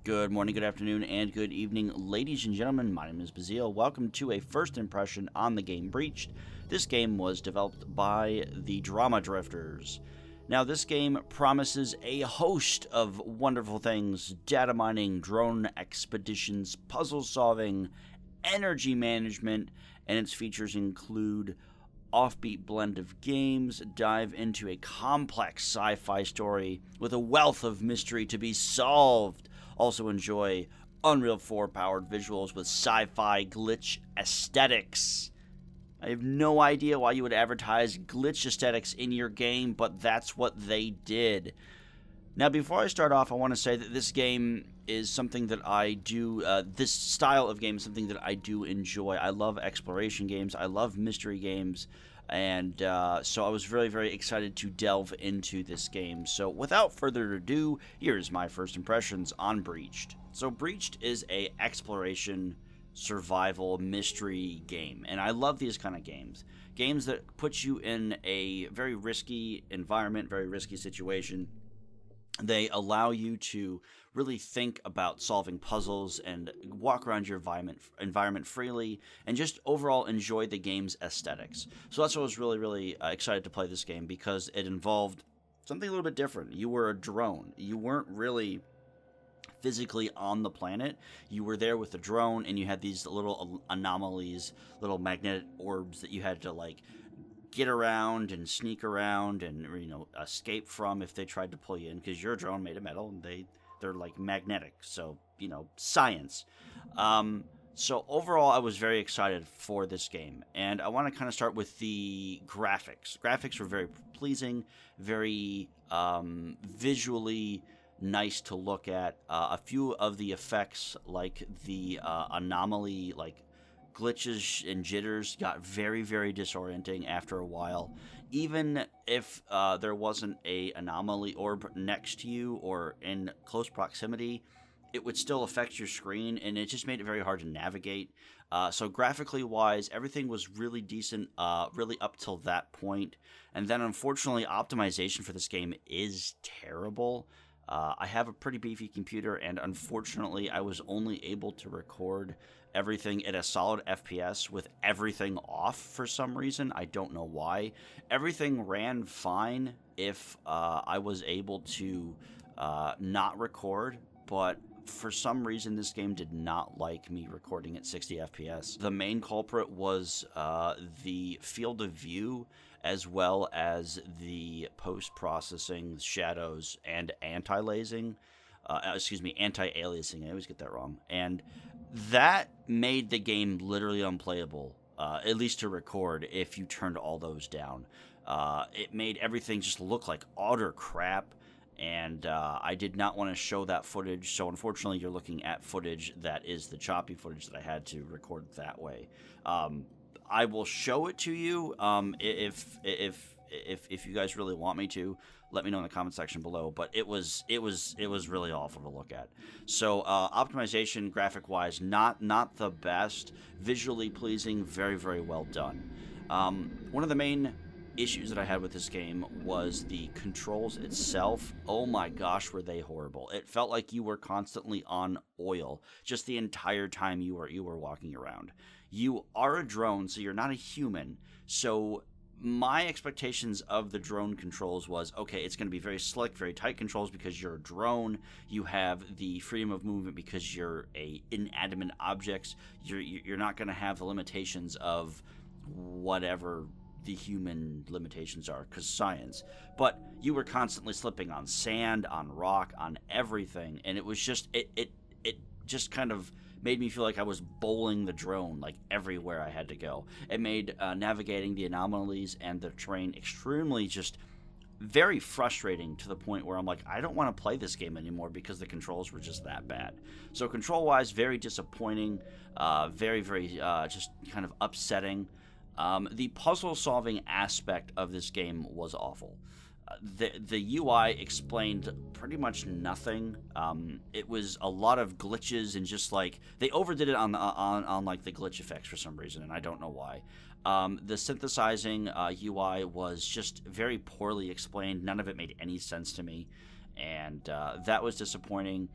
Good morning, good afternoon, and good evening, ladies and gentlemen. My name is Bazil. Welcome to a first impression on the game Breached. This game was developed by the Drama Drifters. Now, this game promises a host of wonderful things: data mining, drone expeditions, puzzle solving, energy management, and its features include offbeat blend of games, dive into a complex sci-fi story with a wealth of mystery to be solved. Also enjoy Unreal 4 powered visuals with sci-fi glitch aesthetics. I have no idea why you would advertise glitch aesthetics in your game, but that's what they did. Now, before I start off, I want to say that this game is something that I do, this style of game is something that I do enjoy. I love exploration games, I love mystery games, and so I was very, very excited to delve into this game. So without further ado, here's my first impressions on Breached. So Breached is a exploration, survival, mystery game, and I love these kind of games. Games that put you in a very risky environment, very risky situation. They allow you to really think about solving puzzles and walk around your environment freely and just overall enjoy the game's aesthetics. So that's why I was really, really excited to play this game, because it involved something a little bit different. You were a drone. You weren't really physically on the planet. You were there with the drone, and you had these little anomalies, little magnetic orbs that you had to, like, get around and sneak around and, you know, escape from if they tried to pull you in, because your drone made of metal and they're like magnetic. So, you know, science. So overall, I was very excited for this game, and I want to kind of start with the graphics. Graphics were very pleasing, very visually nice to look at. A few of the effects, like the anomaly, like glitches and jitters, got very, very disorienting after a while. Even if there wasn't a anomaly orb next to you or in close proximity, it would still affect your screen, and it just made it very hard to navigate. So graphically wise, everything was really decent, really up till that point. And then unfortunately, optimization for this game is terrible. I have a pretty beefy computer, and unfortunately, I was only able to record everything at a solid FPS with everything off for some reason. I don't know why. Everything ran fine if I was able to not record, but for some reason this game did not like me recording at 60 FPS. The main culprit was the field of view, as well as the post-processing, shadows, and anti-aliasing. I always get that wrong. And that made the game literally unplayable, at least to record, if you turned all those down. It made everything just look like utter crap, and I did not want to show that footage, so unfortunately you're looking at footage that is the choppy footage that I had to record that way. I will show it to you if you guys really want me to. Let me know in the comment section below. But it was really awful to look at. So optimization, graphic wise, not the best. Visually pleasing, very, very well done. One of the main issues that I had with this game was the controls itself. Oh my gosh, were they horrible. It felt like you were constantly on oil just the entire time you were walking around. You are a drone, so you're not a human. So my expectations of the drone controls was, okay, it's going to be very slick, very tight controls because you're a drone. You have the freedom of movement because you're a inanimate objects. You're not going to have the limitations of whatever the human limitations are, because science. But you were constantly slipping on sand, on rock, on everything, and it was just it just kind of made me feel like I was bowling the drone like everywhere I had to go. It made navigating the anomalies and the terrain extremely just very frustrating, to the point where I'm like, I don't want to play this game anymore because the controls were just that bad. So control wise, very disappointing, very, very just kind of upsetting. The puzzle solving aspect of this game was awful. The UI explained pretty much nothing. It was a lot of glitches, and just like they overdid it on like the glitch effects for some reason, and I don't know why. The synthesizing UI was just very poorly explained. None of it made any sense to me, and that was disappointing.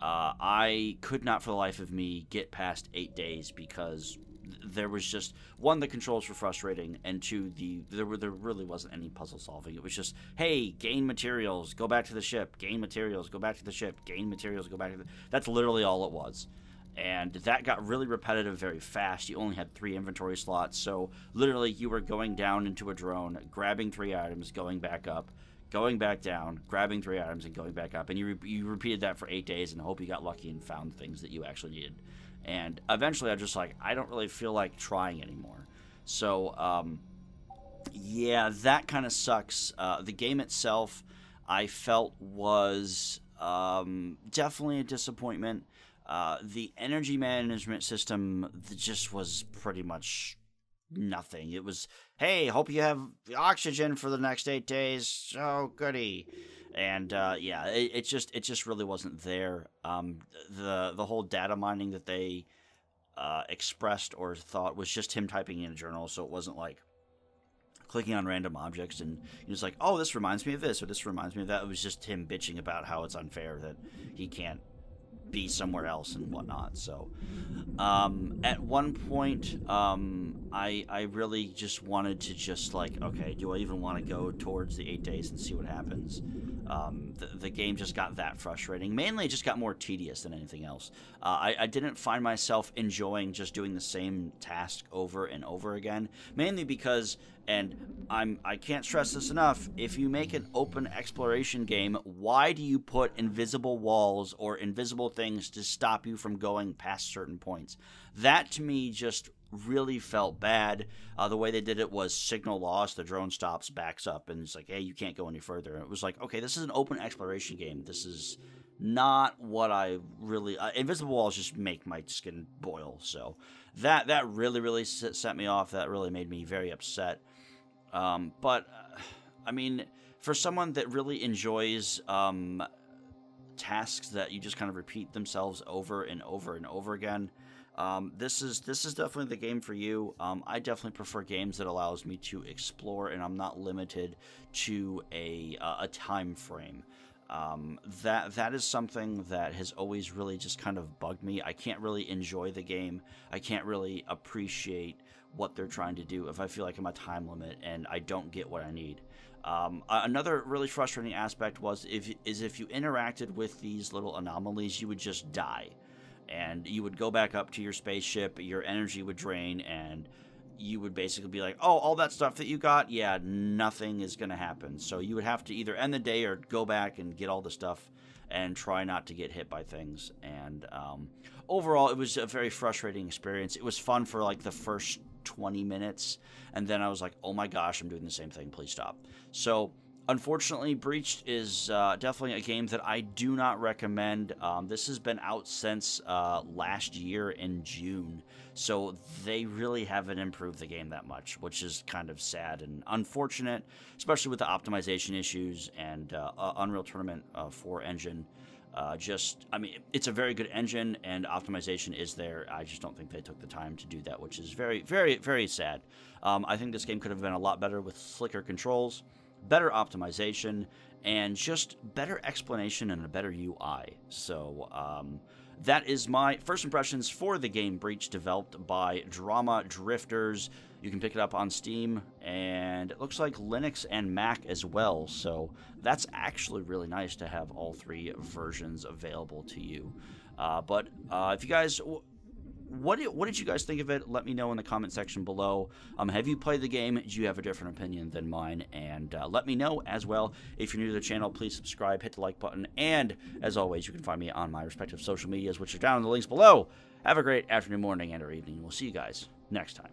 I could not for the life of me get past 8 days because there was just, one, the controls were frustrating, and two, there really wasn't any puzzle solving. It was just, hey, gain materials, go back to the ship, gain materials, go back to the ship, gain materials, go back to the... That's literally all it was. And that got really repetitive very fast. You only had 3 inventory slots, so literally you were going down into a drone, grabbing 3 items, going back up, going back down, grabbing 3 items, and going back up. And you repeated that for 8 days and hope you got lucky and found things that you actually needed. And eventually I was just like, I don't really feel like trying anymore. So, yeah, that kind of sucks. The game itself, I felt, was definitely a disappointment. The energy management system just was pretty much nothing. It was, hey, hope you have oxygen for the next 8 days. Oh, goody. And yeah, it just really wasn't there. The whole data mining that they expressed or thought was just him typing in a journal, so it wasn't like clicking on random objects and he was like, oh, this reminds me of this or this reminds me of that. It was just him bitching about how it's unfair that he can't be somewhere else and whatnot. So at one point I really just wanted to just like, okay, do I even want to go towards the 8 days and see what happens? The game just got that frustrating. Mainly it just got more tedious than anything else. I didn't find myself enjoying just doing the same task over and over again, mainly because, and I can't stress this enough, if you make an open exploration game, why do you put invisible walls or invisible things to stop you from going past certain points? That to me just really felt bad. The way they did it was signal loss, the drone stops, backs up, and it's like, hey, you can't go any further. And it was like, okay, this is an open exploration game. This is not what I really... invisible walls just make my skin boil. So that really set me off. That really made me very upset. But, I mean, for someone that really enjoys tasks that you just kind of repeat themselves over and over and over again, this is definitely the game for you. I definitely prefer games that allows me to explore and I'm not limited to a time frame. That is something that has always really just kind of bugged me. I can't really enjoy the game. I can't really appreciate what they're trying to do if I feel like I'm a time limit and I don't get what I need. Another really frustrating aspect was if you interacted with these little anomalies, you would just die. And you would go back up to your spaceship, your energy would drain, and you would basically be like, oh, all that stuff that you got, yeah, nothing is going to happen. So you would have to either end the day or go back and get all the stuff and try not to get hit by things. And overall, it was a very frustrating experience. It was fun for like the first 20 minutes, and then I was like, oh my gosh, I'm doing the same thing, please stop. So unfortunately, Breached is definitely a game that I do not recommend. This has been out since last year in June, so they really haven't improved the game that much, which is kind of sad and unfortunate, especially with the optimization issues and Unreal Tournament 4 engine. I mean, it's a very good engine and optimization is there. I just don't think they took the time to do that, which is very, very, very sad. I think this game could have been a lot better with slicker controls, better optimization, and just better explanation and a better UI. So that is my first impressions for the game Breach, developed by Drama Drifters. You can pick it up on Steam, and it looks like Linux and Mac as well. So that's actually really nice to have all 3 versions available to you. But if you guys... What did you guys think of it? Let me know in the comment section below. Have you played the game? Do you have a different opinion than mine? And let me know as well. If you're new to the channel, please subscribe, hit the like button, and as always, you can find me on my respective social medias, which are down in the links below. Have a great afternoon, morning, and or evening. We'll see you guys next time.